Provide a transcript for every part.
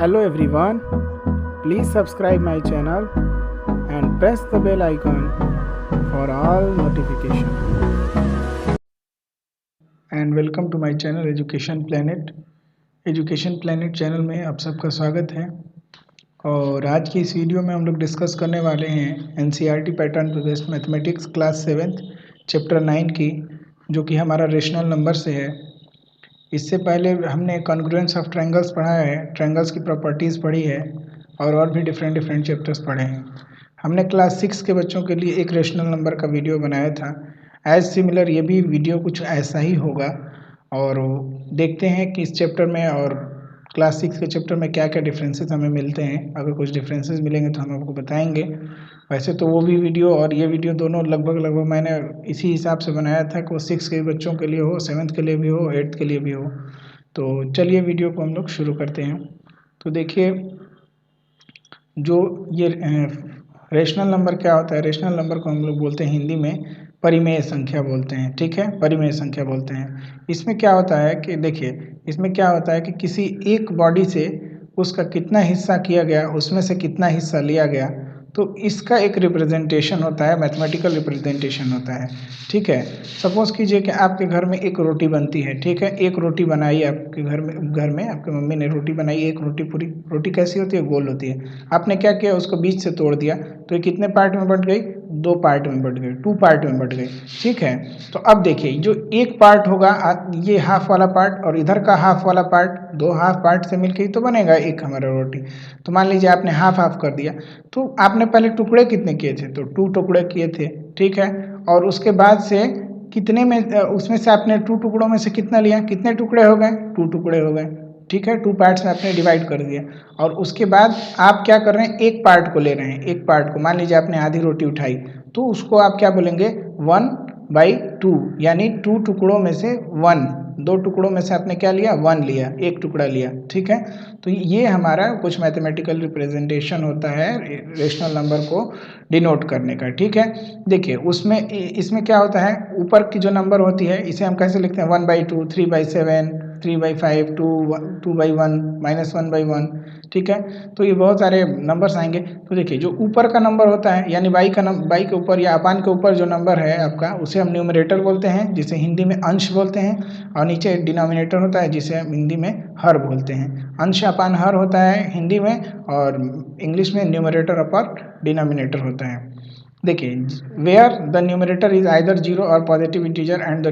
Hello everyone, please subscribe my channel and press the bell icon for all notification. And welcome to my channel Education Planet. Education planet channel में आप सबका स्वागत है। और आज की इस वीडियो में हम लोग डिस्कस करने वाले हैं NCERT pattern based mathematics class 7 chapter 9 की, जो कि हमारा रेशनल नंबर से है। इससे पहले हमने कॉन्ग्रुएंस ऑफ ट्रायंगल्स पढ़ा है, ट्रायंगल्स की प्रॉपर्टीज़ पढ़ी है और भी डिफरेंट चैप्टर्स पढ़े हैं। हमने क्लास 6 के बच्चों के लिए एक रेशनल नंबर का वीडियो बनाया था। एज सिमिलर ये भी वीडियो कुछ ऐसा ही होगा। और देखते हैं कि इस चैप्टर में और क्लास 6 के चैप्टर में क्या क्या डिफरेंसेस हमें मिलते हैं। अगर कुछ डिफरेंसेस मिलेंगे तो हम आपको बताएंगे। वैसे तो वो भी वीडियो और ये वीडियो दोनों लगभग मैंने इसी हिसाब से बनाया था कि वो 6 के बच्चों के लिए हो, 7th के लिए भी हो, 8th के लिए भी हो। तो चलिए वीडियो को हम लोग शुरू करते हैं। तो देखिए, जो ये रेशनल नंबर क्या होता है, रेशनल नंबर को हम लोग बोलते हैं हिंदी में परिमेय संख्या बोलते हैं। ठीक है, परिमेय संख्या बोलते हैं। इसमें क्या होता है कि देखिए, इसमें क्या होता है कि किसी एक बॉडी से उसका कितना हिस्सा किया गया, उसमें से कितना हिस्सा लिया गया, तो इसका एक रिप्रेजेंटेशन होता है, मैथमेटिकल रिप्रेजेंटेशन होता है। ठीक है, सपोज कीजिए कि आपके घर में एक रोटी बनती है। ठीक है, एक रोटी बनाई आपके घर में आपकी मम्मी ने रोटी बनाई। एक रोटी, पूरी रोटी कैसी होती है, गोल होती है। आपने क्या किया, उसको बीच से तोड़ दिया, तो ये कितने पार्ट में बट गई, 2 पार्ट में बट गई, 2 पार्ट में बट गई। ठीक है, तो अब देखिए, जो एक पार्ट होगा, ये हाफ वाला पार्ट और इधर का हाफ वाला पार्ट, 2 हाफ पार्ट से मिलकर ही तो बनेगा एक हमारा रोटी। तो मान लीजिए आपने हाफ हाफ कर दिया, तो आपने पहले टुकड़े कितने किए थे, तो 2 टुकड़े किए थे। ठीक है, और उसके बाद से कितने में, उसमें से आपने 2 टुकड़ों में से कितना लिया, कितने टुकड़े हो गए, 2 टुकड़े हो गए। ठीक है, 2 पार्ट्स में आपने डिवाइड कर दिया। और उसके बाद आप क्या कर रहे हैं, एक पार्ट को ले रहे हैं। एक पार्ट को, मान लीजिए आपने आधी रोटी उठाई, तो उसको आप क्या बोलेंगे, 1/2, यानी 2 टुकड़ों में से 1, 2 टुकड़ों में से आपने क्या लिया, 1 लिया, एक टुकड़ा लिया। ठीक है, तो ये हमारा कुछ मैथमेटिकल रिप्रेजेंटेशन होता है रेशनल नंबर को डिनोट करने का। ठीक है, देखिए उसमें इसमें क्या होता है, ऊपर की जो नंबर होती है इसे हम कैसे लिखते हैं, 1/2, 3/7, 3/5, 2/1, -1/1। ठीक है, तो ये बहुत सारे नंबर्स आएंगे। तो देखिए, जो ऊपर का नंबर होता है, यानी बाई के ऊपर या अपान के ऊपर जो नंबर है आपका, उसे हम न्यूमरेटर बोलते हैं, जिसे हिंदी में अंश बोलते हैं। और नीचे डिनोमिनेटर होता है, जिसे हम हिंदी में हर बोलते हैं। अंश अपान हर होता है हिंदी में, और इंग्लिश में न्यूमरेटर अपॉन डिनोमिनेटर होता है। देखिए, where the numerator is either 0 और positive integer and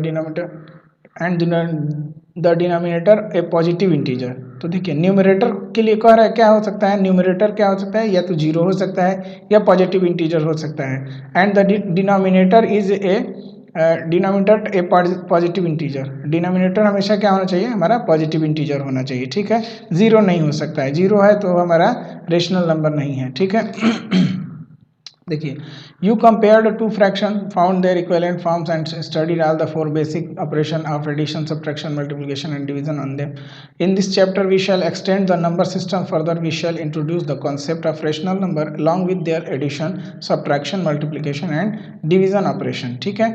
the denominator a positive integer. तो देखिए, न्यूमरेटर के लिए कह रहा है क्या हो सकता है, न्यूमरेटर क्या हो सकता है, या तो 0 हो सकता है या पॉजिटिव इंटीजर हो सकता है। And the denominator is A denominator a positive integer. Denominator हमेशा क्या होना चाहिए, हमारा पॉजिटिव इंटीजर होना चाहिए। ठीक है, 0 नहीं हो सकता है, 0 है तो हमारा रेशनल नंबर नहीं है। ठीक है देखिए, you compared two fraction, found their equivalent forms and studied all the 4 basic operation of addition, subtraction, multiplication and division on them. In this chapter we shall extend the number system further. We shall introduce the concept of rational number along with their addition, subtraction, multiplication and division operation. ठीक है,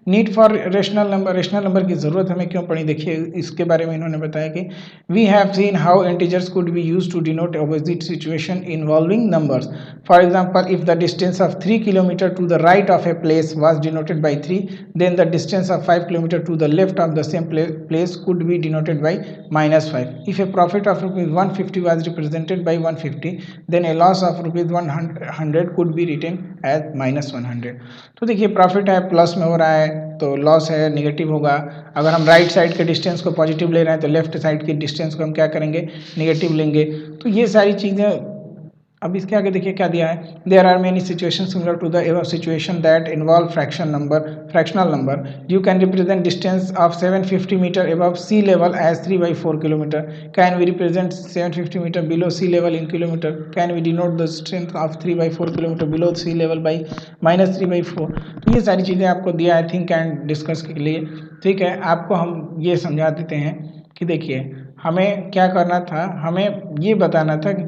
need for rational number, rational number की ज़रूरत हमें क्यों पड़ी, देखिए इसके बारे में इन्होंने बताया कि we have seen how integers could be used to denote opposite situation involving numbers. For example, if the distance of 3 km to the right of a place was denoted by 3, then the distance of 5 km to the left of the same place could be denoted by -5. If a profit of rupees 150 was represented by 150, then a loss of rupees 100 could be written as -100. तो देखिए, profit है plus में हो रहा है, तो loss है negative होगा। अगर हम राइट साइड के डिस्टेंस को पॉजिटिव ले रहे हैं तो लेफ्ट साइड की डिस्टेंस को हम क्या करेंगे, निगेटिव लेंगे। तो ये सारी चीज़ें, अब इसके आगे देखिए क्या दिया है, there are many situation similar to the above situation that involve fractional number. You can represent distance of 750 metre above sea level as 3/4 kilometre. Can we represent 750 metre below sea level in kilometre. Can we denote the strength of 3/4 kilometre below sea level by -3/4। तो ये सारी चीज़ें आपको दिया है think and discuss के लिए। ठीक है, आपको हम ये समझा देते हैं कि देखिए, हमें क्या करना था, हमें ये बताना था कि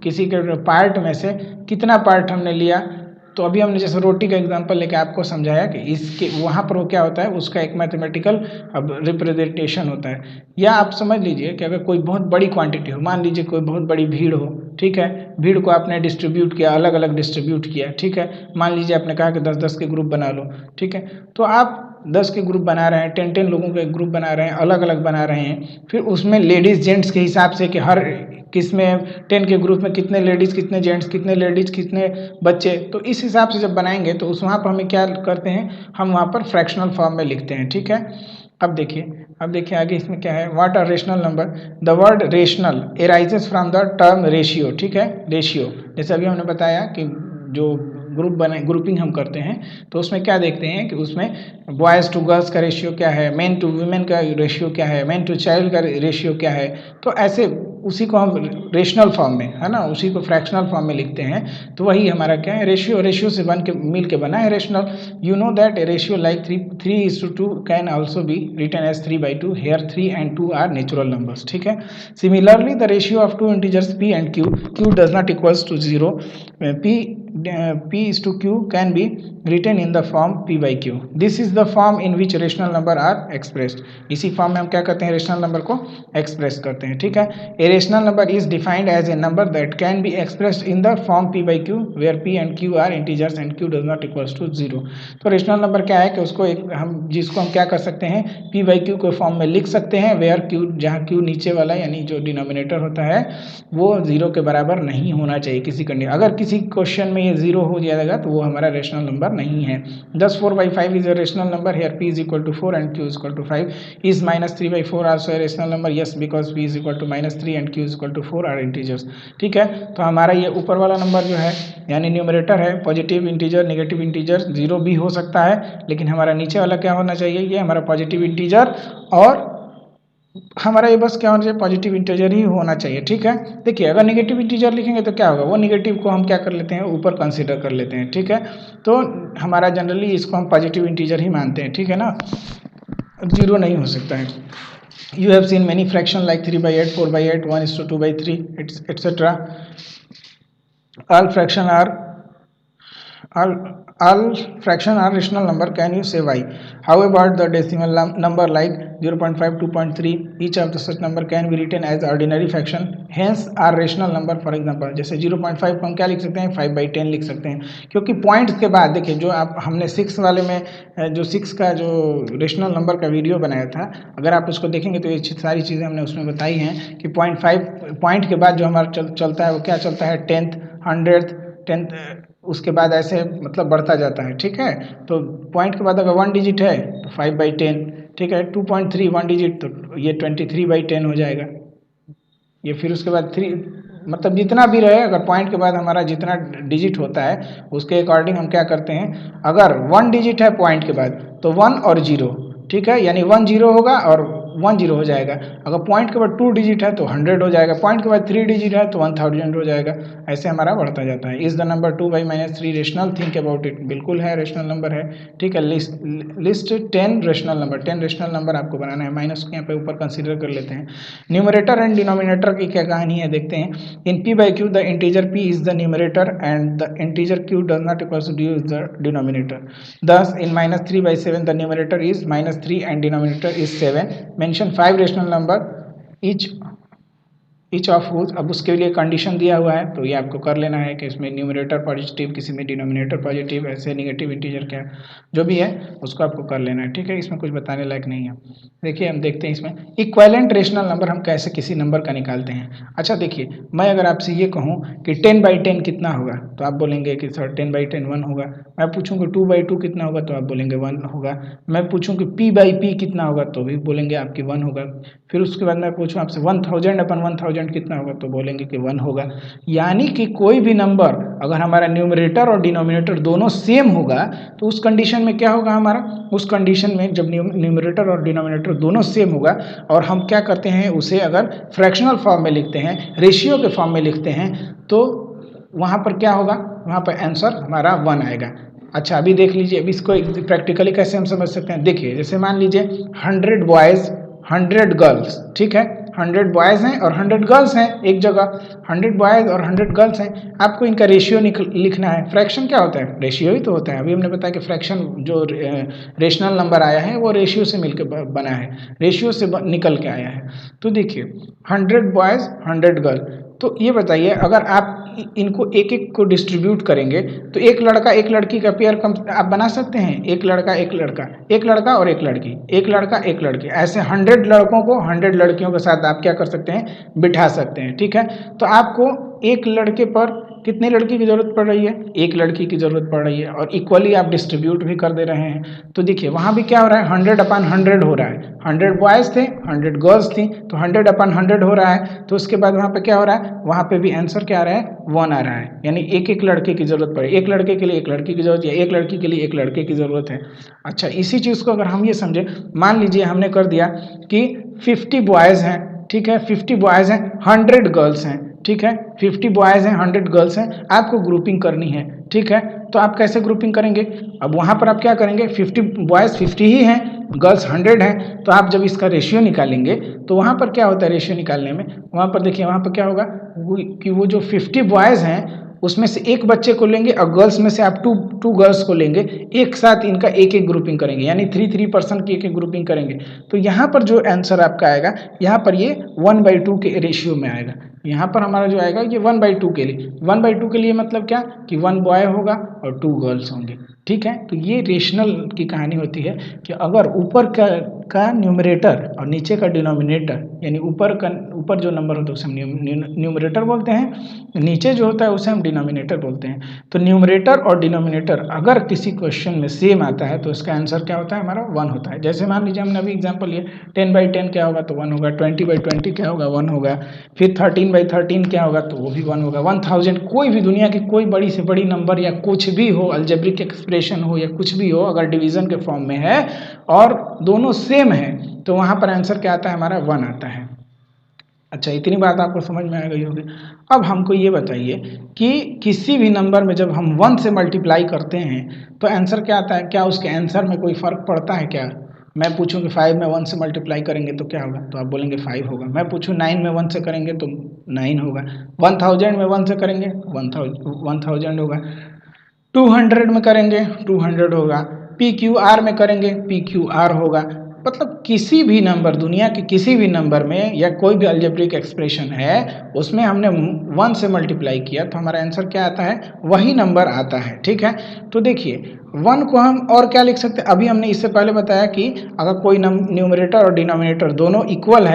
किसी के पार्ट में से कितना पार्ट हमने लिया, तो अभी हमने जैसे रोटी का एग्जांपल लेके आपको समझाया कि इसके वहाँ पर वो क्या होता है, उसका एक मैथमेटिकल अब रिप्रेजेंटेशन होता है। या आप समझ लीजिए कि अगर कोई बहुत बड़ी क्वांटिटी हो, मान लीजिए कोई बहुत बड़ी भीड़ हो, ठीक है, भीड़ को आपने डिस्ट्रीब्यूट किया, अलग अलग डिस्ट्रीब्यूट किया, ठीक है, मान लीजिए आपने कहा कि 10-10 के ग्रुप बना लो, ठीक है, तो आप 10 के ग्रुप बना रहे हैं, 10-10 लोगों के ग्रुप बना रहे हैं, अलग अलग बना रहे हैं, फिर उसमें लेडीज़ जेंट्स के हिसाब से कि हर किस में 10 के ग्रुप में कितने लेडीज़ कितने जेंट्स, कितने लेडीज़ कितने बच्चे, तो इस हिसाब से जब बनाएंगे तो उस वहाँ पर हमें क्या करते हैं, हम वहाँ पर फ्रैक्शनल फॉर्म में लिखते हैं, ठीक है। अब देखिए आगे इसमें क्या है, what are rational number. The word rational arises from the term ratio, ठीक है, रेशियो। जैसे अभी हमने बताया कि जो ग्रुपिंग हम करते हैं तो उसमें क्या देखते हैं कि उसमें बॉयज़ टू गर्ल्स का रेशियो क्या है, मेन टू वुमेन का रेशियो क्या है, मेन टू चाइल्ड का रेशियो क्या है, तो ऐसे उसी को हम रेशनल फॉर्म में, है ना, उसी को फ्रैक्शनल फॉर्म में लिखते हैं। तो वही हमारा क्या है, रेशियो से बन के मिल के बना है rational. You know that a ratio like 3:2 can also be written as 3/2। Here 3 and 2 are natural numbers, ठीक है। Similarly the ratio of two integers p and q does not equals to 0, p:2q can be written in the form p/q. This is the form in which rational number are expressed. इसी form में हम क्या करते हैं, rational number को express करते हैं, ठीक है। A rational number is defined as a number that can be expressed in the form p/q where p and q are integers and q does not equals to 0. तो rational number क्या है कि उसको जिसको हम क्या कर सकते हैं, p/q को फॉर्म में लिख सकते हैं, where q, जहाँ q नीचे वाला यानी जो डिनोमिनेटर होता है वो 0 के बराबर नहीं होना चाहिए किसी कंडीशन। अगर किसी क्वेश्चन में ये 0 हो जाएगा तो वो हमारा रेशनल नंबर नहीं है। Thus 4/5 is a rational number. Here p is equal to 4 and q is equal to 5. Is -3/4 also a rational number? Yes, because p is equal to -3 and q is equal to 4 are integers. ठीक है, तो हमारा ये ऊपर वाला number जो है यानी न्यूमरेटर है, पॉजिटिव इंटीजर, नेगेटिव इंटीजर, 0 भी हो सकता है, लेकिन हमारा नीचे वाला क्या होना चाहिए, ये हमारा पॉजिटिव इंटीजर, और हमारा ये बस क्या होना चाहिए, पॉजिटिव इंटीजर ही होना चाहिए, ठीक है। देखिए अगर नेगेटिव इंटीजर लिखेंगे तो क्या होगा, वो नेगेटिव को हम क्या कर लेते हैं, ऊपर कंसीडर कर लेते हैं, ठीक है। तो हमारा जनरली इसको हम पॉजिटिव इंटीजर ही मानते हैं, ठीक है ना, 0 नहीं हो सकता है। You have seen many fraction like 3/8, 4/8, 1:2/3, etc. All fraction are rational number. Can you say why? How about the decimal number like 0.5, 2.3? Each of the such number can be written as ordinary fraction, hence are rational number. For example, जैसे 0.5 को हम क्या लिख सकते हैं, 5/10 लिख सकते हैं, क्योंकि पॉइंट्स के बाद देखिए जो आप हमने 6 वाले में जो 6 का जो रेशनल नंबर का वीडियो बनाया था, अगर आप उसको देखेंगे तो ये सारी चीज़ें हमने उसमें बताई हैं कि 0.5 पॉइंट के बाद जो हमारा चलता है वो क्या चलता है, 10th, 100th, 10th, उसके बाद ऐसे मतलब बढ़ता जाता है, ठीक है। तो पॉइंट के बाद अगर 1 डिजिट है तो 5/10, ठीक है, 2.3 1 डिजिट तो ये 23/10 हो जाएगा। ये फिर उसके बाद 3, मतलब जितना भी रहे, अगर पॉइंट के बाद हमारा जितना डिजिट होता है उसके अकॉर्डिंग हम क्या करते हैं, अगर 1 डिजिट है पॉइंट के बाद तो 1 और 0, ठीक है, यानी 1 0 होगा और 1 0 हो जाएगा। अगर पॉइंट के बाद 2 डिजिट है तो 100 हो जाएगा, पॉइंट के बाद 3 डिजिट है तो 1000 हो जाएगा, ऐसे हमारा बढ़ता जाता है। Is the number 2/-3 rational? Think about it. बिल्कुल है, रेशनल नंबर है, ठीक है। List 10 rational number, 10 rational number आपको बनाना है, माइनस को यहाँ पे ऊपर कंसीडर कर लेते हैं। न्यूमरेटर एंड डिनोमिनेटर की क्या कहानी है देखते हैं। In p/q the integer p is the numerator and the integer q does not equal to d is the denominator. Thus in -3/7 the numerator is -3 and denominator is 7. Mention 5 rational number each of whose, अब उसके लिए condition दिया हुआ है तो ये आपको कर लेना है कि इसमें न्यूमरेटर पॉजिटिव, किसी में डिनोमिनेटर पॉजिटिव, ऐसे नेगेटिव इंटीजर क्या जो भी है उसको आपको कर लेना है, ठीक है। इसमें कुछ बताने लायक नहीं है। देखिए हम देखते हैं इसमें इक्विवेलेंट रेशनल नंबर हम कैसे किसी नंबर का निकालते हैं। अच्छा देखिए, मैं अगर आपसे ये कहूँ कि 10/10 कितना होगा तो आप बोलेंगे कि सर 10/10 1 होगा। मैं पूछूँ कि 2/2 कितना होगा तो आप बोलेंगे 1 होगा। मैं पूछूँ कि p/p कितना होगा तो भी बोलेंगे आपकी 1 होगा। फिर उसके बाद मैं पूछूँ आपसे 1000/1000 कितना होगा तो बोलेंगे कि 1 होगा। यानी कि कोई भी नंबर अगर हमारा न्यूमरेटर और डिनोमिनेटर दोनों सेम होगा तो उस कंडीशन में क्या होगा, हमारा उस कंडीशन में जब न्यूमरेटर और डिनोमिनेटर दोनों सेम होगा और हम क्या करते हैं उसे अगर फ्रैक्शनल फॉर्म में लिखते हैं, रेशियो के फॉर्म में लिखते हैं, तो वहाँ पर क्या होगा, वहाँ पर आंसर हमारा 1 आएगा। अच्छा अभी देख लीजिए, अभी इसको प्रैक्टिकली कैसे हम समझ सकते हैं। देखिए जैसे मान लीजिए 100 बॉयज़ 100 गर्ल्स, ठीक है, 100 बॉयज़ हैं और 100 गर्ल्स हैं एक जगह, 100 बॉयज़ और 100 गर्ल्स हैं। आपको इनका रेशियो लिखना है। फ्रैक्शन क्या होता है? रेशियो ही तो होता है। अभी हमने बताया कि फ्रैक्शन जो रेशनल नंबर आया है वो रेशियो से मिलकर बना है, रेशियो से निकल के आया है। तो देखिए 100 बॉयज़ 100 गर्ल, तो ये बताइए अगर आप इनको एक एक को डिस्ट्रीब्यूट करेंगे तो एक लड़का एक लड़की का पेयर आप बना सकते हैं। एक लड़का एक लड़का, एक लड़का और एक लड़की, एक लड़का एक लड़की, ऐसे 100 लड़कों को 100 लड़कियों के साथ आप क्या कर सकते हैं? बिठा सकते हैं। ठीक है, तो आपको एक लड़के पर कितनी लड़की की ज़रूरत पड़ रही है? एक लड़की की ज़रूरत पड़ रही है, और इक्वली आप डिस्ट्रीब्यूट भी कर दे रहे हैं। तो देखिए वहाँ भी क्या हो रहा है? 100/100 हो रहा है। 100 बॉयज़ थे, 100 गर्ल्स थी, तो 100/100 हो रहा है। तो उसके बाद वहाँ पे क्या हो रहा है? वहाँ पे भी आंसर क्या आ रहा है? 1 आ रहा है। यानी एक एक लड़के की ज़रूरत पड़े, एक लड़के के लिए एक लड़की की ज़रूरत, या एक लड़की के लिए एक लड़के की ज़रूरत है। अच्छा, इसी चीज़ को अगर हम ये समझें, मान लीजिए हमने कर दिया कि 50 बॉयज़ हैं, ठीक है, 50 बॉयज़ हैं, 100 गर्ल्स हैं, ठीक है, 50 बॉयज़ हैं, 100 गर्ल्स हैं, आपको ग्रुपिंग करनी है। ठीक है, तो आप कैसे ग्रुपिंग करेंगे? अब वहाँ पर आप क्या करेंगे? 50 बॉयज़ 50 ही हैं, गर्ल्स 100 हैं, तो आप जब इसका रेशियो निकालेंगे तो वहाँ पर क्या होता है? रेशियो निकालने में वहाँ पर देखिए, वहाँ पर क्या होगा कि वो जो 50 बॉयज़ हैं उसमें से एक बच्चे को लेंगे और गर्ल्स में से आप टू गर्ल्स को लेंगे, एक साथ इनका एक एक ग्रुपिंग करेंगे, यानी 3% की एक एक ग्रुपिंग करेंगे। तो यहाँ पर जो आंसर आपका आएगा, यहाँ पर ये 1/2 के रेशियो में आएगा। यहाँ पर हमारा जो आएगा ये 1/2 के लिए, 1/2 के लिए मतलब क्या कि 1 बॉय होगा और 2 गर्ल्स होंगे। ठीक है, तो ये रेशनल की कहानी होती है कि अगर ऊपर का न्यूमरेटर और नीचे का डिनोमिनेटर, यानी ऊपर जो नंबर होता है उसे हम न्यूमरेटर बोलते हैं, नीचे जो होता है उसे हम डिनोमिनेटर बोलते हैं। तो न्यूमरेटर और डिनोमिनेटर अगर किसी क्वेश्चन में सेम आता है तो इसका आंसर क्या होता है? हमारा 1 होता है। जैसे मान लीजिए हमने अभी एग्जाम्पल लिया, 10/10 क्या होगा? तो 1 होगा। 20/20 क्या होगा? 1 होगा। फिर 13/13 क्या होगा? तो वो भी 1 होगा। 1000, कोई भी दुनिया की कोई बड़ी से बड़ी नंबर या कुछ भी हो, अलजेब्रिक एक्सप्रेशन हो या कुछ भी हो, अगर डिवीजन के फॉर्म में है और दोनों सेम है तो वहाँ पर आंसर क्या आता है? हमारा 1 आता है। अच्छा, इतनी बात आपको समझ में आ गई होगी। अब हमको ये बताइए कि किसी भी नंबर में जब हम 1 से मल्टीप्लाई करते हैं तो आंसर क्या आता है? क्या उसके आंसर में कोई फ़र्क पड़ता है क्या? मैं पूछूं कि 5 में 1 से मल्टीप्लाई करेंगे तो क्या होगा? तो आप बोलेंगे 5 होगा। मैं पूछूं 9 में 1 से करेंगे तो 9 होगा। 1000 में 1 से करेंगे 1000 होगा। 200 में करेंगे 200 होगा। PQR में करेंगे PQR होगा। मतलब किसी भी नंबर, दुनिया के किसी भी नंबर में या कोई भी अलजेब्रिक एक्सप्रेशन है उसमें हमने 1 से मल्टीप्लाई किया तो हमारा आंसर क्या आता है? वही नंबर आता है। ठीक है, तो देखिए 1 को हम और क्या लिख सकते हैं? अभी हमने इससे पहले बताया कि अगर कोई न्यूमरेटर और डिनोमिनेटर दोनों इक्वल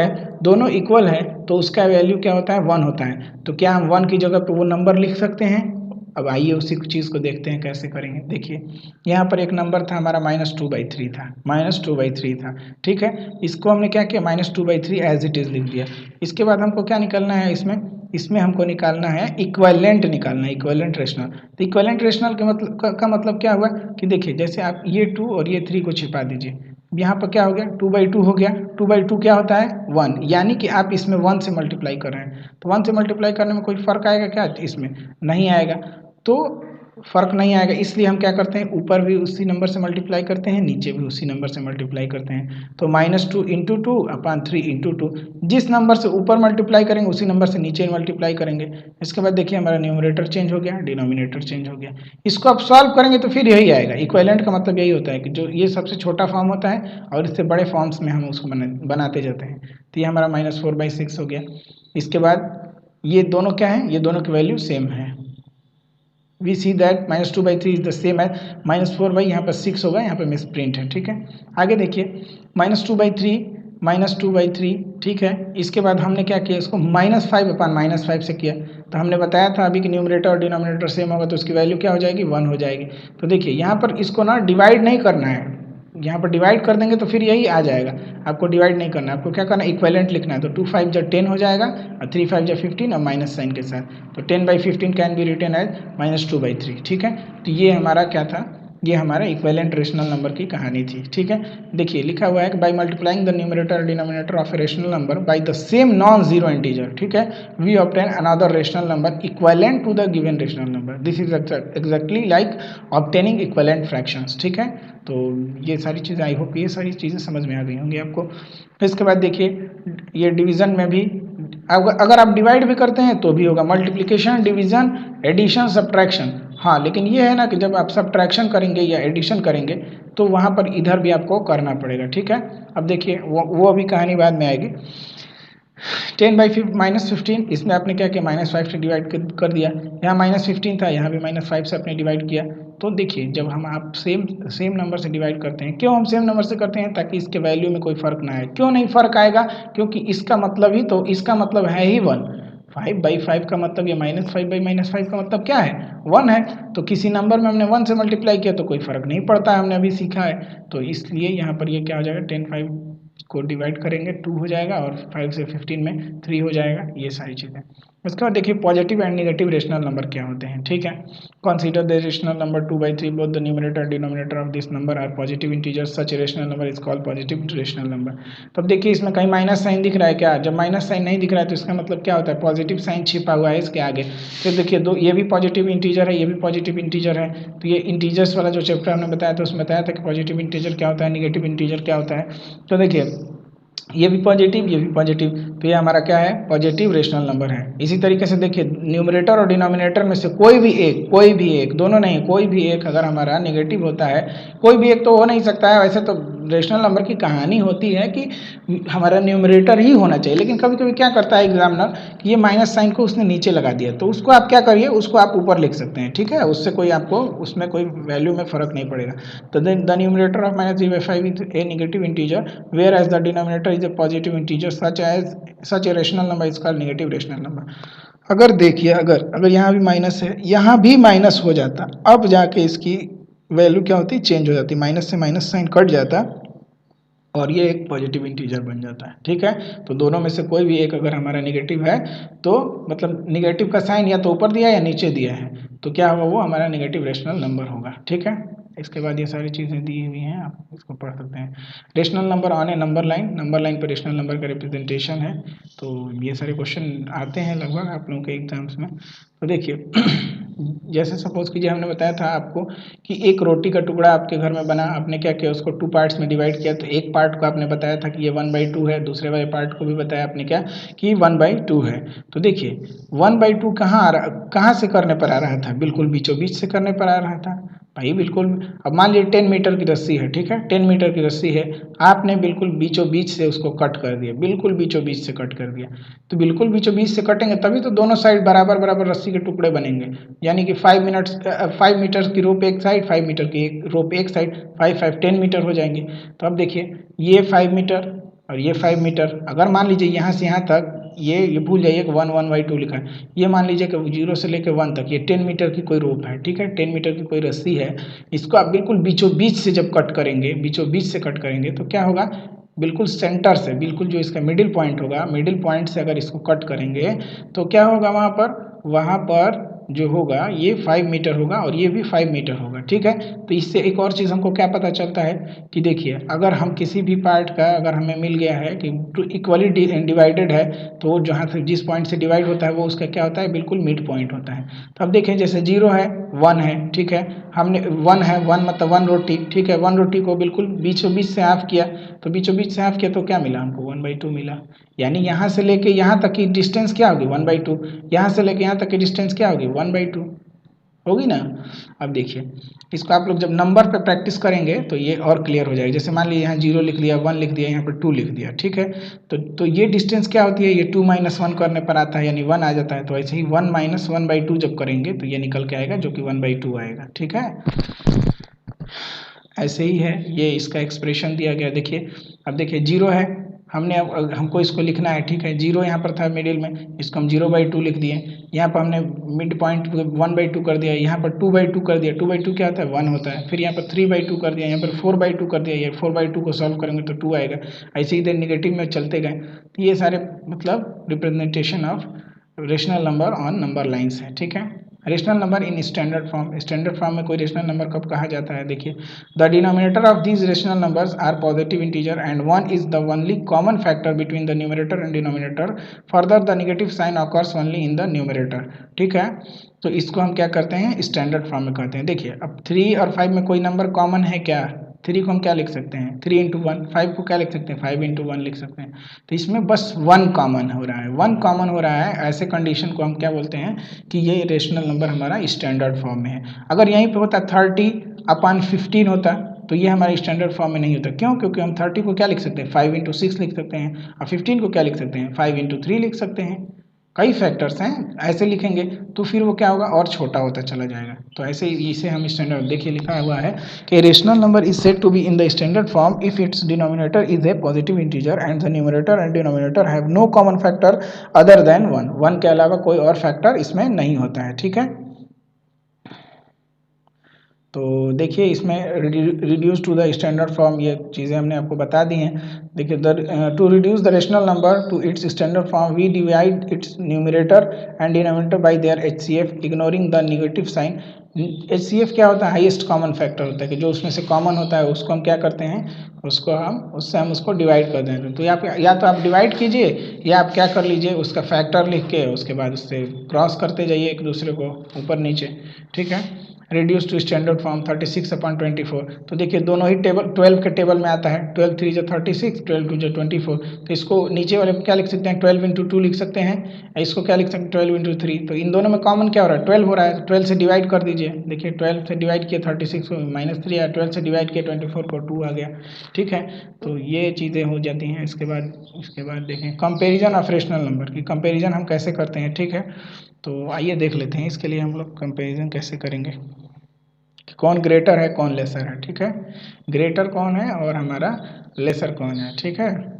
है तो उसका वैल्यू क्या होता है? 1 होता है। तो क्या हम 1 की जगह पे वो नंबर लिख सकते हैं? अब आइए उसी चीज़ को देखते हैं कैसे करेंगे। देखिए यहाँ पर एक नंबर था हमारा -2/3 था, -2/3 था। ठीक है, इसको हमने क्या किया? -2/3 एज इट इज़ लिख दिया। इसके बाद हमको क्या निकालना है? इसमें हमको निकालना है इक्विवेलेंट, निकालना है इक्विवेलेंट रेशनल। तो इक्विवेलेंट रेशनल के मतलब का मतलब क्या हुआ कि देखिए जैसे आप ये 2 और ये 3 को छिपा दीजिए, यहाँ पर क्या हो गया? 2/2 हो गया। 2/2 क्या होता है? 1, यानी कि आप इसमें 1 से मल्टीप्लाई कर रहे हैं तो 1 से मल्टीप्लाई करने में कोई फ़र्क आएगा क्या? इसमें नहीं आएगा। तो फ़र्क नहीं आएगा, इसलिए हम क्या करते हैं? ऊपर भी उसी नंबर से मल्टीप्लाई करते हैं, नीचे भी उसी नंबर से मल्टीप्लाई करते हैं। तो -2 × 2/3 × 2, जिस नंबर से ऊपर मल्टीप्लाई करेंगे उसी नंबर से नीचे मल्टीप्लाई करेंगे। इसके बाद देखिए हमारा न्यूमरेटर चेंज हो गया, डिनोमिनेटर चेंज हो गया। इसको आप सॉल्व करेंगे तो फिर यही आएगा। इक्विवेलेंट का मतलब यही होता है कि जो ये सबसे छोटा फॉर्म होता है और इससे बड़े फॉर्म्स में हम उसको बनाते जाते हैं। तो ये हमारा -4/6 हो गया। इसके बाद ये दोनों क्या है? ये दोनों की वैल्यू सेम है। We see that -2/3 is the same as -4/, यहाँ पर 6 होगा, यहाँ पर मिस प्रिंट है। ठीक है, आगे देखिए -2/3, ठीक है। इसके बाद हमने क्या किया? इसको -5/-5 से किया। तो हमने बताया था अभी कि न्यूमरेटर और डिनोमिनेटर सेम होगा तो उसकी वैल्यू क्या हो जाएगी? 1 हो जाएगी। तो देखिए यहाँ पर इसको ना डिवाइड नहीं करना है, यहाँ पर डिवाइड कर देंगे तो फिर यही आ जाएगा। आपको डिवाइड नहीं करना है, आपको क्या करना है? इक्विवेलेंट लिखना है। तो 2 5 × 10 हो जाएगा और 3 5 × 15 और माइनस साइन के साथ। तो 10/15 कैन बी रिटन एज -2/3। ठीक है, तो ये हमारा क्या था? ये हमारा इक्विवेलेंट रेशनल नंबर की कहानी थी। ठीक है, देखिए लिखा हुआ है कि बाई मल्टीप्लाइंग द न्यूमरेटर और denominator of a rational number by the same non zero integer, ठीक है, we obtain another rational number equivalent to the given rational number. This is exactly like obtaining equivalent fractions. ठीक है, तो ये सारी चीज़ें, I hope ये सारी चीज़ें समझ में आ गई होंगी आपको। इसके बाद देखिए ये डिवीज़न में भी अगर आप डिवाइड भी करते हैं तो भी होगा, मल्टीप्लिकेशन, डिवीज़न, एडिशन, सब्ट्रैक्शन। हाँ, लेकिन ये है ना कि जब आप सब्ट्रैक्शन करेंगे या एडिशन करेंगे तो वहाँ पर इधर भी आपको करना पड़ेगा। ठीक है, अब देखिए वो अभी कहानी बाद में आएगी। 10/5 -15, इसमें आपने क्या किया, -5 से डिवाइड कर दिया। यहाँ -15 था, यहाँ भी -5 से आपने डिवाइड किया। तो देखिए जब हम आप सेम नंबर से डिवाइड करते हैं, क्यों हम सेम नंबर से करते हैं, ताकि इसके वैल्यू में कोई फ़र्क ना आए। क्यों नहीं फ़र्क आएगा, क्योंकि इसका मतलब ही तो, इसका मतलब है ही 1। 5/5 का मतलब, ये -5/-5 का मतलब क्या है, 1 है। तो किसी नंबर में हमने 1 से मल्टीप्लाई किया तो कोई फ़र्क नहीं पड़ता है, हमने अभी सीखा है। तो इसलिए यहाँ पर ये क्या हो जाएगा, 10/5 को डिवाइड करेंगे 2 हो जाएगा और 5 से 15 में 3 हो जाएगा। ये सारी चीज़ें। उसके बाद देखिए positive and negative rational number क्या होते हैं। ठीक है, consider the rational number 2/3, both the numerator and denominator of this number are positive integers, such rational number is called positive rational number. तो अब देखिए इसमें कहीं माइनस साइन दिख रहा है क्या, जब माइनस साइन नहीं दिख रहा है तो इसका मतलब क्या होता है, पॉजिटिव साइन छिपा हुआ है इसके आगे। फिर देखिए दो, ये भी पॉजिटिव इंटीजर है, ये भी पॉजिटिव इंटीजर है। तो ये इंटीजर्स वाला जो चैप्टर हमने बताया था उसमें बताया था कि पॉजिटिव इंटीजर क्या होता है, निगेटिव इंटीजर क्या होता है। तो देखिए ये भी पॉजिटिव, ये भी पॉजिटिव, तो ये हमारा क्या है, पॉजिटिव रेशनल नंबर है। इसी तरीके से देखिए न्यूमरेटर और डिनोमिनेटर में से कोई भी एक, दोनों नहीं, कोई भी एक अगर हमारा नेगेटिव होता है, कोई भी एक तो हो नहीं सकता है। वैसे तो रेशनल नंबर की कहानी होती है कि हमारा न्यूमरेटर ही होना चाहिए, लेकिन कभी कभी क्या करता है एग्जामिनर कि ये माइनस साइन को उसने नीचे लगा दिया, तो उसको आप क्या करिए, उसको आप ऊपर लिख सकते हैं। ठीक है, उससे कोई आपको उसमें कोई वैल्यू में फ़र्क नहीं पड़ेगा। तो then the numerator of -3/5 is a negative integer, whereas the denominator is a positive integer, such a rational number is called negative rational number. अगर देखिए अगर यहाँ भी माइनस है, यहाँ भी माइनस हो जाता, अब जाके इसकी वैल्यू क्या होती, चेंज हो जाती, माइनस से माइनस साइन कट जाता और ये एक पॉजिटिव इंटीजर बन जाता है। ठीक है, तो दोनों में से कोई भी एक अगर हमारा नेगेटिव है तो मतलब नेगेटिव का साइन या तो ऊपर दिया है या नीचे दिया है, तो क्या होगा, वो हमारा नेगेटिव रेशनल नंबर होगा। ठीक है, इसके बाद ये सारी चीज़ें दी हुई हैं, आप इसको पढ़ सकते हैं। Rational number on A number line पर रेशनल नंबर का रिप्रेजेंटेशन है। तो ये सारे क्वेश्चन आते हैं लगभग आप लोगों के एग्जाम्स में। तो देखिए जैसे सपोज कीजिए हमने बताया था आपको कि एक रोटी का टुकड़ा आपके घर में बना, आपने क्या किया, उसको 2 पार्ट्स में डिवाइड किया। तो एक पार्ट को आपने बताया था कि ये 1/2 है, दूसरे वाले पार्ट को भी बताया आपने क्या कि 1/2 है। तो देखिए 1/2 कहाँ से करने पर आ रहा था, बिल्कुल बीचों बीच से करने पर आ रहा था भाई, बिल्कुल। अब मान लीजिए 10 मीटर की रस्सी है, ठीक है, 10 मीटर की रस्सी है, आपने बिल्कुल बीचों बीच से उसको कट कर दिया, बिल्कुल बीचों बीच से कट कर दिया। तो बिल्कुल बीचों बीच से कटेंगे तभी तो दोनों साइड बराबर बराबर रस्सी के टुकड़े बनेंगे, यानी कि 5 मीटर की रोप एक साइड, 5 मीटर की रोप एक साइड, 5 10 मीटर हो जाएंगे। तो अब देखिए ये 5 मीटर और ये 5 मीटर, अगर मान लीजिए यहाँ से यहाँ तक ये भूल जाइए कि 1/2 लिखा है, ये मान लीजिए कि 0 से लेकर 1 तक ये 10 मीटर की कोई रोप है, ठीक है, 10 मीटर की कोई रस्सी है। इसको आप बिल्कुल बीचों बीच से जब कट करेंगे, बीचों बीच से कट करेंगे तो क्या होगा, बिल्कुल सेंटर से, बिल्कुल जो इसका मिडिल पॉइंट होगा, मिडिल पॉइंट से अगर इसको कट करेंगे तो क्या होगा, वहाँ पर जो होगा ये 5 मीटर होगा और ये भी 5 मीटर होगा। ठीक है, तो इससे एक और चीज़ हमको क्या पता चलता है कि देखिए अगर हम किसी भी पार्ट का अगर हमें मिल गया है कि इक्वली डिवाइडेड है, तो वो जहाँ से जिस पॉइंट से डिवाइड होता है वो उसका क्या होता है, बिल्कुल मिड पॉइंट होता है। तो अब देखें जैसे 0 है, 1 है, ठीक है, हमने 1 है, 1 मतलब 1 रोटी, ठीक है, 1 रोटी को बिल्कुल बीचों बीच से हाफ किया, तो बीचों बीच से हाफ किया तो क्या मिला हमको, 1/2 मिला। यानी यहाँ से लेके यहाँ तक की डिस्टेंस क्या होगी, 1/2, यहाँ से लेके यहाँ तक की डिस्टेंस क्या होगी, 1/2 होगी ना। अब देखिए इसको आप लोग जब नंबर पे प्रैक्टिस करेंगे तो ये और क्लियर हो जाएगा। जैसे मान लीजिए यहाँ 0 लिख दिया, 1 लिख दिया, यहाँ पर 2 लिख दिया, ठीक है, तो ये डिस्टेंस क्या होती है, ये 2 - 1 करने पर आता है, यानी 1 आ जाता है। तो ऐसे ही 1 - 1/2 जब करेंगे तो ये निकल के आएगा, जो कि 1/2 आएगा। ठीक है, ऐसे ही है, ये इसका एक्सप्रेशन दिया गया। देखिए अब देखिए 0 है, हमको इसको लिखना है, ठीक है, 0 यहाँ पर था मिडिल में, इसको हम 0/2 लिख दिए। यहाँ पर हमने मिड पॉइंट 1/2 कर दिया, यहाँ पर 2/2 कर दिया, 2/2 क्या होता है, 1 होता है। फिर यहाँ पर 3/2 कर दिया, यहाँ पर 4/2 कर दिया, ये 4/2 को सॉल्व करेंगे तो 2 आएगा। ऐसे ही देर निगेटिव में चलते गए। तो ये सारे मतलब representation of rational number on number lines है। ठीक है, rational number in standard form, standard form में कोई रेशनल नंबर कब कहा जाता है? देखिए, the denominator of these rational numbers are positive integer and 1 is the only common factor between the numerator and denominator, further the negative sign occurs only in the numerator. ठीक है, तो इसको हम क्या करते हैं? स्टैंडर्ड फॉर्म में कहते हैं। देखिए, अब 3 और 5 में कोई नंबर कॉमन है क्या? 3 को हम क्या लिख सकते हैं? 3 इंटू 1। 5 को क्या लिख सकते हैं? 5 इंटू 1 लिख सकते हैं। तो इसमें बस 1 कॉमन हो रहा है, 1 कॉमन हो रहा है। ऐसे कंडीशन को हम क्या बोलते हैं कि ये रेशनल नंबर हमारा स्टैंडर्ड फॉर्म में है। अगर यहीं पे होता 30/15 होता तो ये हमारे स्टैंडर्ड फॉर्म में नहीं होता। क्यों? क्योंकि हम 30 को क्या लिख सकते हैं? 5 इंटू 6 लिख सकते हैं, और 15 को क्या लिख सकते हैं? 5 इंटू 3 लिख सकते हैं। कई फैक्टर्स हैं, ऐसे लिखेंगे तो फिर वो क्या होगा? और छोटा होता चला जाएगा। तो ऐसे इसे हम स्टैंडर्ड, देखिए लिखा हुआ है कि rational number is said to be in the standard form if its denominator is a positive integer and the numerator and denominator have no common factor other than 1। 1 के अलावा कोई और फैक्टर इसमें नहीं होता है। ठीक है, तो देखिए इसमें reduce to the standard form, ये चीज़ें हमने आपको बता दी हैं। देखिए, to reduce the rational number to its standard form we divide its numerator and denominator by their HCF ignoring the negative sign. HCF क्या होता है? हाईएस्ट कॉमन फैक्टर होता है, कि जो उसमें से कॉमन होता है उसको हम क्या करते हैं? उससे हम उसको डिवाइड कर देते हैं। तो या तो आप डिवाइड कीजिए, या आप क्या कर लीजिए, उसका फैक्टर लिख के उसके बाद उससे क्रॉस करते जाइए एक दूसरे को ऊपर नीचे। ठीक है, रिड्यूस टू स्टैंडर्ड फॉर्म 36/24। तो देखिए दोनों ही टेबल 12 के टेबल में आता है। 12 3 जो 36, 12 2 जो 24। तो इसको नीचे वाले क्या लिख सकते हैं? 12 इंटू 2 लिख सकते हैं। इसको क्या लिख सकते हैं? 12 इंटू 3। तो इन दोनों में कॉमन क्या हो रहा है? 12 हो रहा है, तो 12 से डिवाइड कर दीजिए। देखिए 12 से डिवाइड किया 36 को -3 आया, 12 से डिवाइड किया 24 को 2 आ गया। ठीक है, तो ये चीज़ें हो जाती हैं। इसके बाद देखें कंपेरिजन ऑफ रेशनल नंबर की, कंपेरिजन हम कैसे करते हैं। ठीक है, तो आइए देख लेते हैं इसके लिए हम लोग कंपेरिजन कैसे करेंगे कि कौन ग्रेटर है कौन लेसर है। ठीक है, ग्रेटर कौन है और हमारा लेसर कौन है। ठीक है,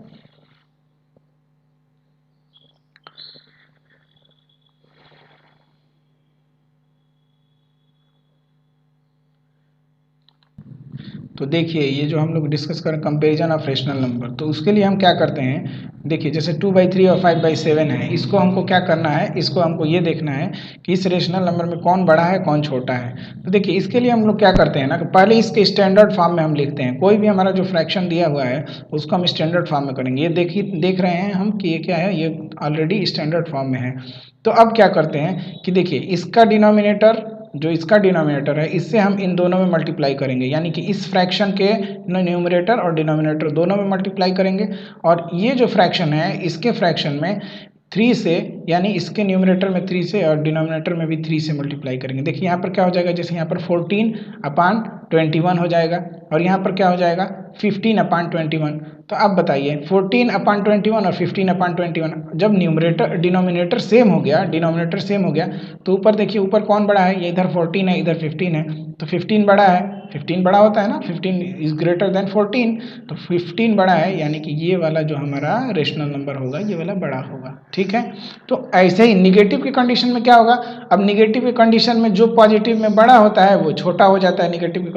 तो देखिए ये जो हम लोग डिस्कस करें कंपैरिजन ऑफ रेशनल नंबर, तो उसके लिए हम क्या करते हैं? देखिए जैसे 2/3 और 5/7 है, इसको हमको क्या करना है? इसको हमको ये देखना है कि इस रेशनल नंबर में कौन बड़ा है कौन छोटा है। तो देखिए इसके लिए हम लोग क्या करते हैं ना कि पहले इसके स्टैंडर्ड फॉर्म में हम लिखते हैं। कोई भी हमारा जो फ्रैक्शन दिया हुआ है उसको हम स्टैंडर्ड फॉर्म में करेंगे। ये देख रहे हैं हम कि ये क्या है, ये ऑलरेडी स्टैंडर्ड फॉर्म में है। तो अब क्या करते हैं कि देखिए इसका डिनोमिनेटर, जो इसका डिनोमिनेटर है, इससे हम इन दोनों में मल्टीप्लाई करेंगे, यानी कि इस फ्रैक्शन के न्यूमरेटर और डिनोमिनेटर दोनों में मल्टीप्लाई करेंगे। और ये जो फ्रैक्शन है इसके फ्रैक्शन में 3 से, यानी इसके न्यूमरेटर में 3 से और डिनोमिनेटर में भी 3 से मल्टीप्लाई करेंगे। देखिए यहाँ पर क्या हो जाएगा? जैसे यहाँ पर 14/21 हो जाएगा, और यहाँ पर क्या हो जाएगा? 15/21। तो अब बताइए 14/21 और 15/21, जब न्यूमरेटर डिनोमिनेटर सेम हो गया, तो ऊपर देखिए, ऊपर कौन बड़ा है? ये इधर 14 है, इधर 15 है, तो 15 बड़ा है। 15 बड़ा होता है ना, 15 इज ग्रेटर देन 14। तो 15 बड़ा है, यानी कि ये वाला जो हमारा रेशनल नंबर होगा ये वाला बड़ा होगा। ठीक है, तो ऐसे ही निगेटिव की कंडीशन में क्या होगा? अब निगेटिव की कंडीशन में जो पॉजिटिव में बड़ा होता है वो छोटा हो जाता है निगेटिव की।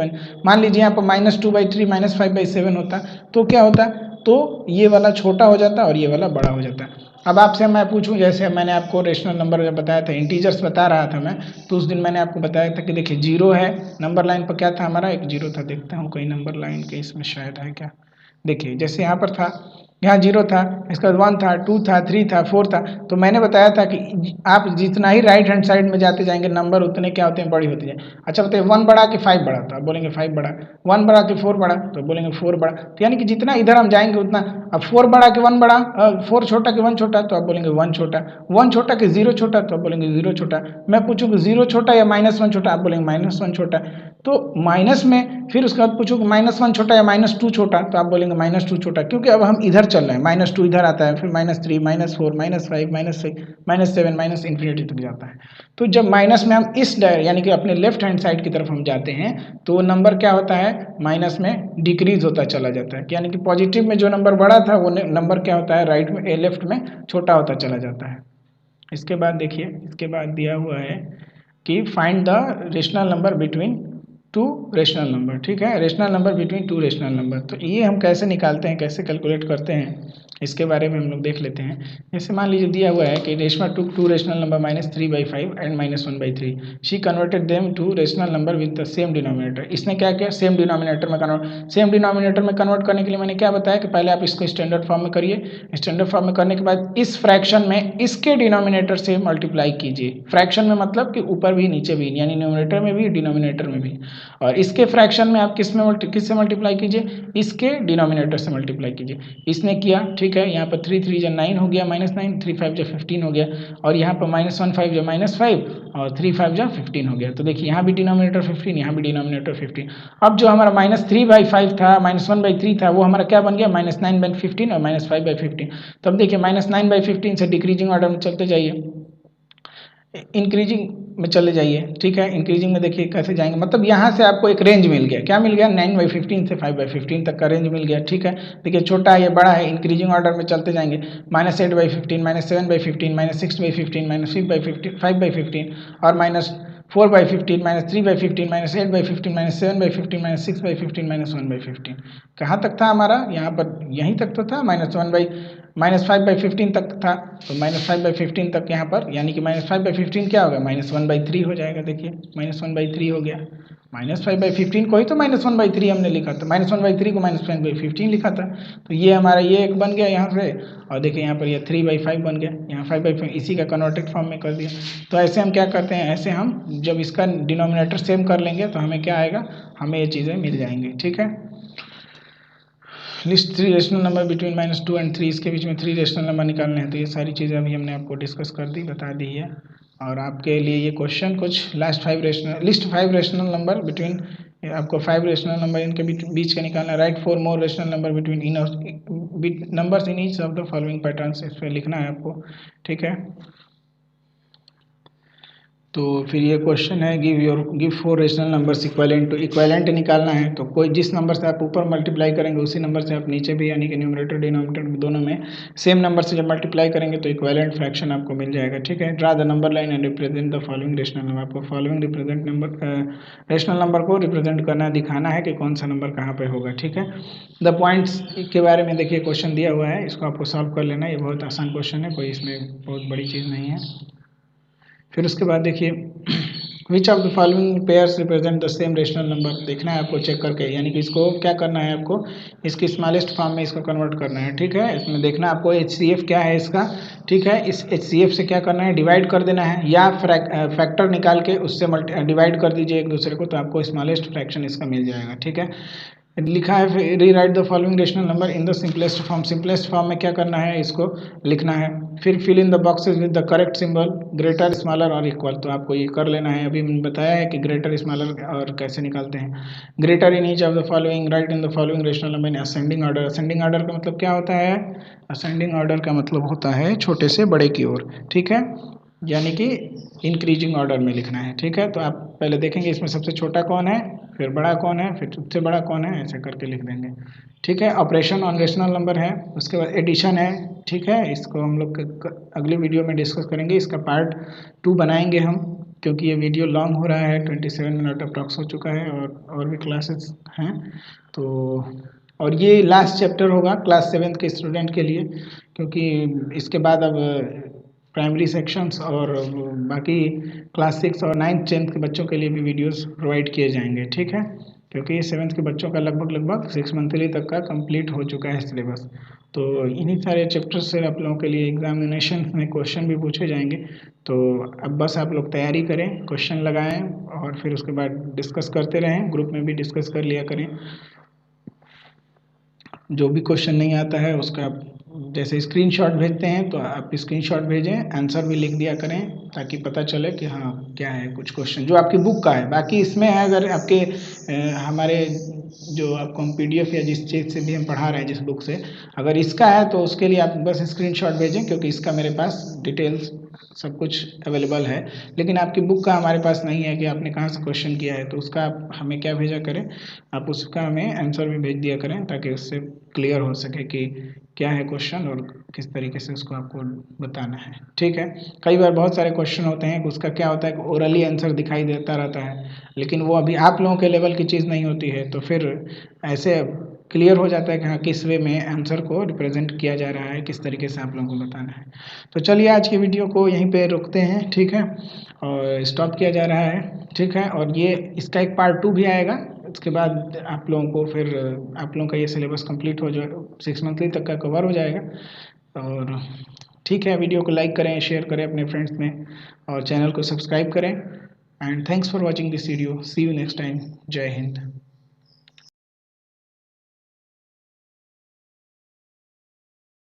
मान लीजिए यहाँ पर -2/3 -5/7 होता, तो क्या होता? तो ये वाला छोटा हो जाता है और ये वाला बड़ा हो जाता है। अब आपसे मैं पूछूं, जैसे मैंने आपको रेशनल नंबर जब बताया था, इंटीजर्स बता रहा था मैं, तो उस दिन मैंने आपको बताया था कि देखिए 0 है, नंबर लाइन पर क्या था हमारा? एक 0 था। देखता हूँ कहीं नंबर लाइन के इसमें शायद है क्या। देखिए जैसे यहाँ पर था, यहाँ 0 था, इसका 1 था, 2 था, 3 था, 4 था। तो मैंने बताया था कि आप जितना ही राइट हैंड साइड में जाते जाएंगे नंबर उतने क्या होते हैं? बड़ी होती है। अच्छा बताइए 1 बड़ा कि 5 बड़ा? तो आप बोलेंगे 5 बड़ा। 1 बड़ा कि 4 बड़ा? तो बोलेंगे 4 बड़ा। तो यानी कि जितना इधर हम जाएंगे उतना, अब 4 बड़ा कि 1 बड़ा, 4 छोटा कि 1 छोटा? तो आप बोलेंगे 1 छोटा। 1 छोटा कि 0 छोटा? तो आप बोलेंगे 0 छोटा। मैं पूछूंगा 0 छोटा या -1 छोटा? आप बोलेंगे -1 छोटा। तो माइनस में फिर उसके बाद पूछो -1 छोटा या -2 छोटा? तो आप बोलेंगे -2 छोटा, क्योंकि अब हम इधर चल रहे हैं। -2 इधर आता है, फिर -3 -4 -5 -6 -7 इन्फिनिटी तक जाता है। तो जब माइनस में हम इस यानी कि अपने लेफ्ट हैंड साइड की तरफ हम जाते हैं तो नंबर क्या होता है? माइनस में डिक्रीज होता चला जाता है, यानी कि पॉजिटिव में जो नंबर बड़ा था वो नंबर क्या होता है? राइट में लेफ्ट में छोटा होता चला जाता है। इसके बाद देखिए, इसके बाद दिया हुआ है कि find the rational number between two rational number, ठीक है, rational number between two rational number. तो ये हम कैसे निकालते हैं, कैसे कैलकुलेट करते हैं, इसके बारे में हम लोग देख लेते हैं। जैसे मान लीजिए दिया हुआ है कि Reshma took two rational number -3/5 and -1/3, she converted them to rational number with the same denominator. इसने क्या किया, सेम डिनोमिनेटर में कन्वर्ट, सेम डिनोमिनेटर में कन्वर्ट करने के लिए मैंने क्या बताया कि पहले आप इसको स्टैंडर्ड फॉर्म में करिए, स्टैंडर्ड फॉर्म में करने के बाद इस फ्रैक्शन में इसके डिनोमिनेटर से मल्टीप्लाई कीजिए। फ्रैक्शन में मतलब कि ऊपर भी नीचे भी, यानी न्यूमरेटर में भी डिनोमिनेटर में भी, और इसके फ्रैक्शन में आप किससे मल्टीप्लाई कीजिए, इसके डिनोमिनेटर से मल्टीप्लाई कीजिए। इसने किया, ठीक है, यहाँ पर 3 3 जा 9 हो गया, -9, 3 5 जा 15 हो गया, और यहाँ पर -1 5 जा -5 और 3 5 जा 15 हो गया। तो देखिए यहाँ भी डिनोमिनेटर 15, यहाँ भी डिनोमिनेटर 15। अब जो हमारा -3/5 था, -1/3 था, वो हमारा क्या बन गया, -9/15 और -5/15। तो अब देखिए -9/15 से डिक्रीजिंग ऑर्डर में चलते जाइए, इंक्रीजिंग में चले जाइए, ठीक है, इंक्रीजिंग में देखिए कैसे जाएंगे, मतलब यहाँ से आपको एक रेंज मिल गया, क्या मिल गया, 9/15 से 5/15 तक का रेंज मिल गया, ठीक है। देखिए छोटा है, ये बड़ा है, इंक्रीजिंग ऑर्डर में चलते जाएंगे, -8/15, -7/15, -6/15, -5/15, 5/15 और -4/15, -3/15, -8/15, -7/15, -6/15, -1/15। कहाँ तक था हमारा, यहाँ पर यहीं तक तो था, -5/15 तक था, तो -5/15 तक यहाँ पर, यानी कि -5/15 क्या होगा, -1/3 हो जाएगा। देखिए -1/3 हो गया, -5/15 को ही तो -1/3 हमने लिखा था, -1/3 को -5/15 लिखा था। तो ये हमारा ये एक बन गया यहाँ से, और देखिए यहाँ पर ये 3/5 बन गया, यहाँ 5/5 इसी का कन्वर्टेड फॉर्म में कर दिया। तो ऐसे हम क्या करते हैं, ऐसे हम जब इसका डिनोमिनेटर सेम कर लेंगे तो हमें क्या आएगा, हमें ये चीज़ें मिल जाएंगी, ठीक है। List 3 rational number between -2 and 3, इसके बीच में 3 रेशनल नंबर निकालने हैं। तो ये सारी चीज़ें अभी हमने आपको डिस्कस कर दी, बता दी है। और आपके लिए ये क्वेश्चन कुछ लिस्ट 5 रेशनल नंबर बिटवीन, आपको 5 रेशनल नंबर इनके बीच का निकालना है। Right 4 more rational number between numbers in each of the following patterns, इस पर लिखना है आपको, ठीक है। तो फिर ये क्वेश्चन है, give 4 rational numbers equivalent to, equivalent निकालना है। तो कोई जिस नंबर से आप ऊपर मल्टीप्लाई करेंगे उसी नंबर से आप नीचे भी, यानी कि न्यूमरेटर डिनोमिनेटर दोनों में सेम नंबर से जब मल्टीप्लाई करेंगे तो इक्विवेलेंट फ्रैक्शन आपको मिल जाएगा, ठीक है। Draw the number line and represent the following rational number, आपको फॉलोइंग रेशनल नंबर को रिप्रेजेंट करना, दिखाना है कि कौन सा नंबर कहाँ पर होगा, ठीक है। द पॉइंट्स के बारे में देखिए क्वेश्चन दिया हुआ है, इसको आपको सॉल्व कर लेना है। ये बहुत आसान क्वेश्चन है, कोई इसमें बहुत बड़ी चीज़ नहीं है। फिर उसके बाद देखिए which of the following pairs represent the same rational number, देखना है आपको चेक करके, यानी कि इसको क्या करना है, आपको इसकी स्मॉलेस्ट फॉर्म में इसको कन्वर्ट करना है, ठीक है। इसमें देखना आपको HCF क्या है इसका, ठीक है। इस HCF से क्या करना है, डिवाइड कर देना है, या फैक्टर निकाल के उससे डिवाइड कर दीजिए एक दूसरे को, तो आपको स्मॉलेस्ट फ्रैक्शन इसका मिल जाएगा, ठीक है। लिखा है rewrite the following rational number in the simplest form, simplest form में क्या करना है, इसको लिखना है। फिर fill in the boxes with the correct symbol, greater, smaller और इक्वल, तो आपको ये कर लेना है। अभी मैंने बताया है कि ग्रेटर, स्मॉलर और कैसे निकालते हैं। Greater in each of the following, right in the following rational number in ascending order, ascending order का मतलब क्या होता है, असेंडिंग ऑर्डर का मतलब होता है छोटे से बड़े की ओर, ठीक है, यानी कि इंक्रीजिंग ऑर्डर में लिखना है, ठीक है। तो आप पहले देखेंगे इसमें सबसे छोटा कौन है, फिर बड़ा कौन है, फिर सबसे बड़ा कौन है, ऐसे करके लिख देंगे, ठीक है। ऑपरेशन ऑन रेशनल नंबर है, उसके बाद एडिशन है, ठीक है। इसको हम लोग अगली वीडियो में डिस्कस करेंगे, इसका पार्ट 2 बनाएंगे हम, क्योंकि ये वीडियो लॉन्ग हो रहा है, 27 मिनट अप्रॉक्स हो चुका है, और भी क्लासेस हैं। तो और ये लास्ट चैप्टर होगा क्लास 7 के स्टूडेंट के लिए, क्योंकि इसके बाद अब प्राइमरी सेक्शंस और बाकी क्लास 6 और 9th 10th के बच्चों के लिए भी वीडियोस प्रोवाइड किए जाएंगे, ठीक है। क्योंकि 7th के बच्चों का लगभग 6 मंथली तक का कंप्लीट हो चुका है सिलेबस। तो इन्हीं सारे चैप्टर्स से आप लोगों के लिए एग्जामिनेशन में क्वेश्चन भी पूछे जाएंगे। तो अब बस आप लोग तैयारी करें, क्वेश्चन लगाएं, और फिर उसके बाद डिस्कस करते रहें, ग्रुप में भी डिस्कस कर लिया करें। जो भी क्वेश्चन नहीं आता है उसका जैसे स्क्रीनशॉट भेजते हैं तो आप स्क्रीनशॉट भेजें, आंसर भी लिख दिया करें, ताकि पता चले कि हाँ क्या है कुछ क्वेश्चन जो आपकी बुक का है। बाकी इसमें है अगर आपके हमारे जो आपको हम PDF या जिस चीज़ से भी हम पढ़ा रहे हैं, जिस बुक से, अगर इसका है तो उसके लिए आप बस स्क्रीनशॉट भेजें, क्योंकि इसका मेरे पास डिटेल्स सब कुछ अवेलेबल है, लेकिन आपकी बुक का हमारे पास नहीं है कि आपने कहाँ से क्वेश्चन किया है। तो उसका आप हमें क्या भेजा करें, आप उसका हमें आंसर भी भेज दिया करें, ताकि उससे क्लियर हो सके कि क्या है क्वेश्चन और किस तरीके से उसको आपको बताना है। ठीक है, कई बार बहुत सारे क्वेश्चन होते हैं, उसका क्या होता है कि ओरली आंसर दिखाई देता रहता है, लेकिन वो अभी आप लोगों के लेवल की चीज़ नहीं होती है। तो फिर ऐसे क्लियर हो जाता है कि हाँ किस वे में आंसर को रिप्रेजेंट किया जा रहा है, किस तरीके से आप लोगों को बताना है। तो चलिए आज की वीडियो को यहीं पे रोकते हैं, ठीक है, और स्टॉप किया जा रहा है, ठीक है। और ये इसका एक पार्ट 2 भी आएगा, उसके बाद आप लोगों को फिर आप लोगों का ये सिलेबस कंप्लीट हो जाए, 6 मंथली तक का कवर हो जाएगा। और ठीक है, वीडियो को लाइक करें, शेयर करें अपने फ्रेंड्स में, और चैनल को सब्सक्राइब करें। And thanks for watching this video. See you next time. जय हिंद।